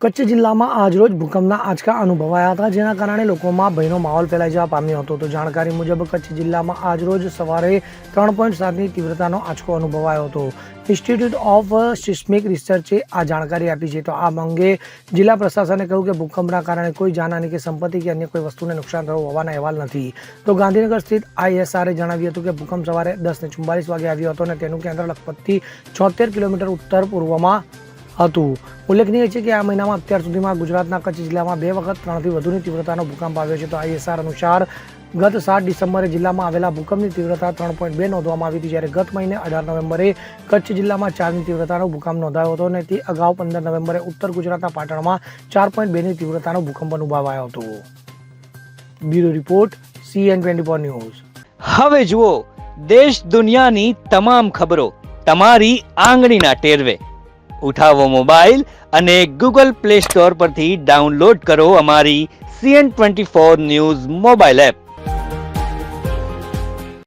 કચ્છ જિલ્લામાં આજરોજ ભૂકંપના આંચકા અનુભવાયા હતા, જેના કારણે લોકોમાં ભયનો માહોલ ફેલાઈ જવા પામ્યો હતો. તો જાણકારી મુજબ કચ્છ જિલ્લામાં આજરોજ સવારે 3.7ની તીવ્રતાનો આંચકો અનુભવાયો હતો. ઇન્સ્ટિટ્યૂટ ઓફ સિસ્મિક રિસર્ચે આ જાણકારી આપી છે. તો આ અંગે જિલ્લા પ્રશાસને કહ્યું કે ભૂકંપના કારણે કોઈ જાનહાની કે સંપત્તિ કે અન્ય કોઈ વસ્તુને નુકસાન થયું હોવાના અહેવાલ નથી. તો ગાંધીનગર સ્થિત ISRએ જણાવ્યું હતું કે ભૂકંપ સવારે 10:44 વાગે આવ્યો હતો અને તેનું કેન્દ્ર લખપતથી 76 કિલોમીટર ઉત્તર પૂર્વમાં હતું. ઉલ્લેખનીય છે કે આ મહિનામાં અત્યાર સુધીમાં ગુજરાતના કચ્છ જિલ્લામાં 2 વખત 3થી વધુની તીવ્રતાનો ભૂકંપ આવ્યો છે. તો ISR અનુસાર ગત 7 ડિસેમ્બરે જિલ્લામાં આવેલા ભૂકંપની તીવ્રતા 3.2 નોંધવામાં આવી હતી, જ્યારે ગત મહિને 18 નવેમ્બરે કચ્છ જિલ્લામાં 4ની તીવ્રતાનો ભૂકંપ નોંધાયો હતો અને તે અગાઉ 15 નવેમ્બરે ઉત્તર ગુજરાતના પાટણમાં 4.2ની તીવ્રતાનો ભૂકંપ અનુભવાયો હતો. Bureau report CN24 news. હવે જુઓ દેશ દુનિયાની તમામ ખબરો તમારી આંગળીના ટેરવે. ઉઠાવો મોબાઈલ અને Google Play Store પરથી ડાઉનલોડ કરો અમારી CN24 ન્યૂઝ મોબાઈલ એપ.